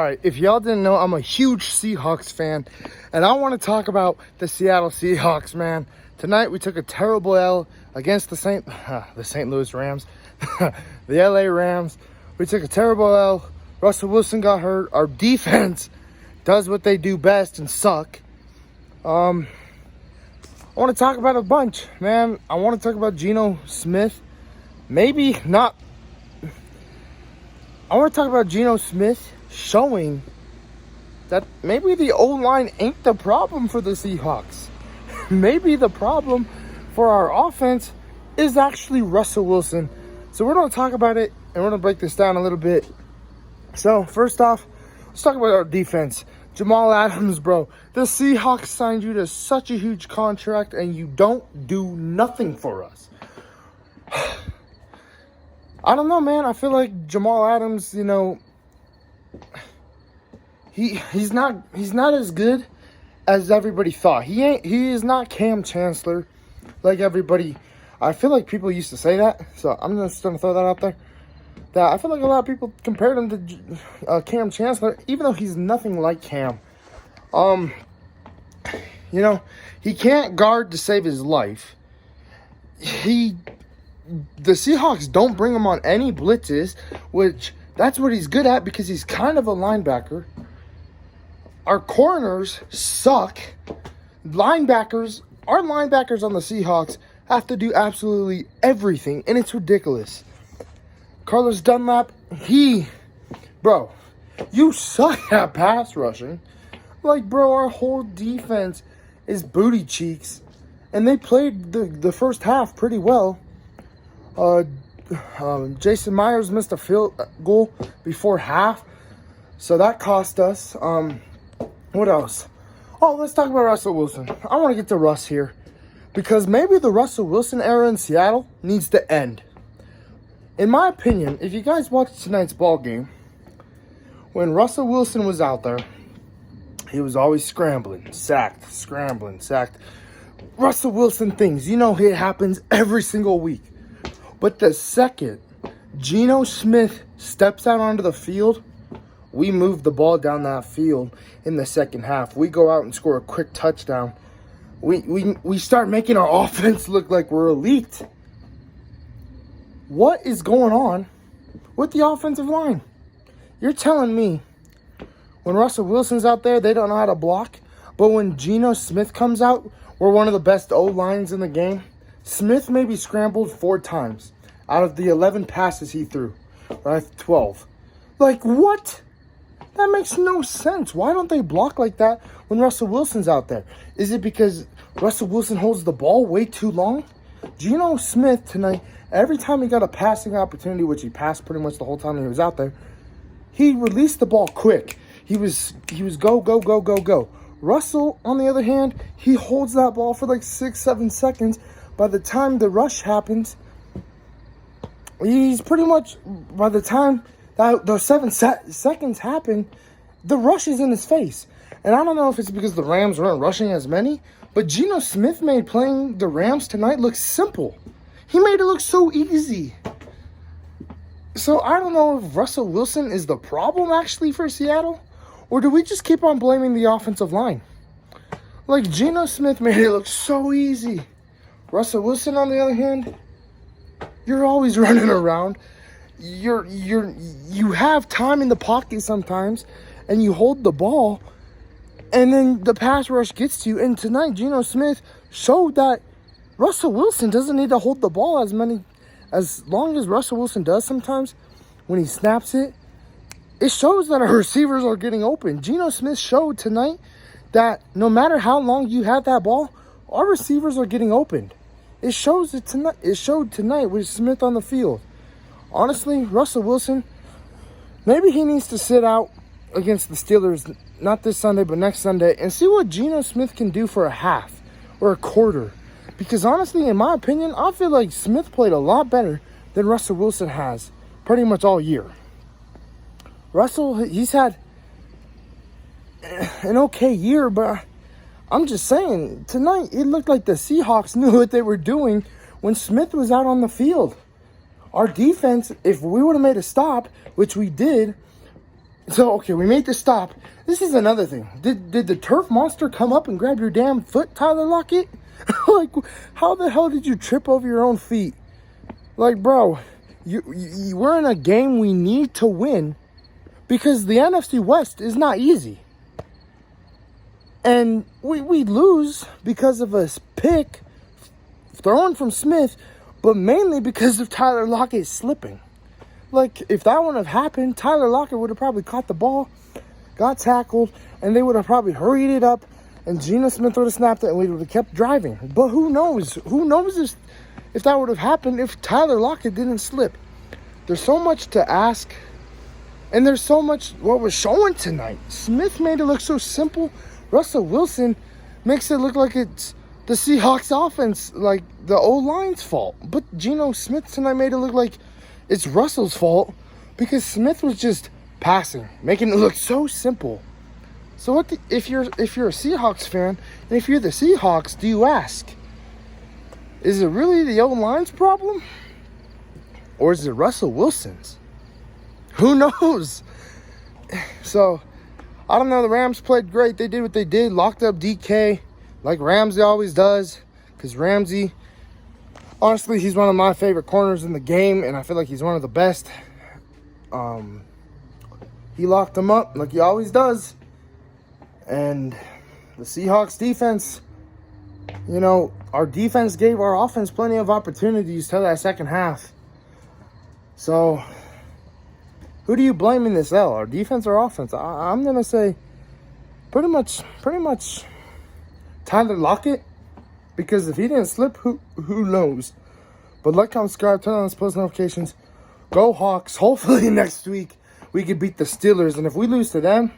All right, if y'all didn't know, I'm a huge Seahawks fan, and I want to talk about the Seattle Seahawks, man. Tonight, we took a terrible L against the St. Louis Rams, the LA Rams. We took a terrible L. Russell Wilson got hurt. Our defense does what they do best and suck. I want to talk about a bunch, man. I want to talk about Geno Smith. Maybe not. I want to talk about Geno Smith showing that maybe the O-line ain't the problem for the Seahawks. Maybe the problem for our offense is actually Russell Wilson. So we're going to talk about it, and we're going to break this down a little bit. So first off, let's talk about our defense. Jamal Adams, bro. The Seahawks signed you to such a huge contract, and you don't do nothing for us. I don't know, man. I feel like Jamal Adams, he's not as good as everybody thought. He is not Cam Chancellor like everybody. I feel like people used to say that, so I'm just gonna throw that out there. That I feel like a lot of people compared him to Cam Chancellor, even though he's nothing like Cam. He can't guard to save his life. The Seahawks don't bring him on any blitzes, which that's what he's good at because he's kind of a linebacker. Our corners suck. Our linebackers on the Seahawks have to do absolutely everything, and it's ridiculous. Carlos Dunlap, bro, you suck at pass rushing. Bro, our whole defense is booty cheeks, and they played the first half pretty well. Jason Myers missed a field goal before half, so that cost us. What else? Oh, let's talk about Russell Wilson. I want to get to Russ here because maybe the Russell Wilson era in Seattle needs to end. In my opinion, if you guys watched tonight's ball game, when Russell Wilson was out there, he was always scrambling, sacked. Russell Wilson things, it happens every single week. But the second Geno Smith steps out onto the field, we move the ball down that field in the second half. We go out and score a quick touchdown. We start making our offense look like we're elite. What is going on with the offensive line? You're telling me when Russell Wilson's out there, they don't know how to block, but when Geno Smith comes out, we're one of the best O-lines in the game. Smith maybe scrambled 4 times out of the 11 passes he threw. Right? 12. What? That makes no sense. Why don't they block like that when Russell Wilson's out there? Is it because Russell Wilson holds the ball way too long? Geno Smith tonight, every time he got a passing opportunity, which he passed pretty much the whole time he was out there, he released the ball quick. He was go. Russell, on the other hand, he holds that ball for 6-7 seconds. By the time the rush happens, he's pretty much, by the time that those 7 seconds happen, the rush is in his face. And I don't know if it's because the Rams weren't rushing as many, but Geno Smith made playing the Rams tonight look simple. He made it look so easy. So I don't know if Russell Wilson is the problem actually for Seattle, or do we just keep on blaming the offensive line? Geno Smith made it look so easy. Russell Wilson, on the other hand, you're always running around. You have time in the pocket sometimes, and you hold the ball, and then the pass rush gets to you. And tonight, Geno Smith showed that Russell Wilson doesn't need to hold the ball as long as Russell Wilson does sometimes. When he snaps it, it shows that our receivers are getting open. Geno Smith showed tonight that no matter how long you have that ball, our receivers are getting opened. It showed tonight with Smith on the field. Honestly, Russell Wilson, maybe he needs to sit out against the Steelers, not this Sunday, but next Sunday, and see what Geno Smith can do for a half or a quarter. Because honestly, in my opinion, I feel like Smith played a lot better than Russell Wilson has pretty much all year. Russell, he's had an okay year, but I'm just saying, tonight it looked like the Seahawks knew what they were doing when Smith was out on the field. Our defense, if we would have made a stop, which we did, So, okay, we made the stop. This is another thing. Did the turf monster come up and grab your damn foot, Tyler Lockett? Like, how the hell did you trip over your own feet? Like, bro, we're in a game we need to win because the NFC West is not easy. And we lose because of a pick thrown from Smith, but mainly because of Tyler Lockett slipping. Like, if that wouldn't have happened, Tyler Lockett would have probably caught the ball, got tackled, and they would have probably hurried it up, and Geno Smith would have snapped it, and we would have kept driving. But who knows? Who knows if that would have happened if Tyler Lockett didn't slip? There's so much to ask, and there's so much what was showing tonight. Smith made it look so simple. Russell Wilson makes it look like it's the Seahawks offense, like the O-line's fault. But Geno Smith tonight made it look like it's Russell's fault because Smith was just passing, making it look so simple. So what if you're a Seahawks fan, and if you're the Seahawks, do you ask, is it really the O-line's problem? Or is it Russell Wilson's? Who knows? So, I don't know. The Rams played great. They did what they did. Locked up DK like Ramsey always does. Because Ramsey, honestly, he's one of my favorite corners in the game. And I feel like he's one of the best. He locked him up like he always does. And the Seahawks defense, you know, our defense gave our offense plenty of opportunities till that second half. So, who do you blame in this L? Our defense or offense? I'm going to say pretty much Tyler Lockett. Because if he didn't slip, who knows? But like, comment, subscribe, turn on those post notifications. Go Hawks. Hopefully next week we can beat the Steelers. And if we lose to them,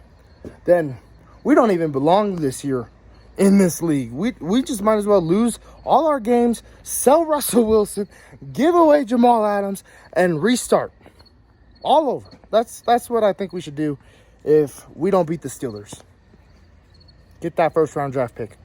then we don't even belong this year in this league. We just might as well lose all our games, sell Russell Wilson, give away Jamal Adams, and restart. All over. That's what I think we should do if we don't beat the Steelers. Get that first round draft pick.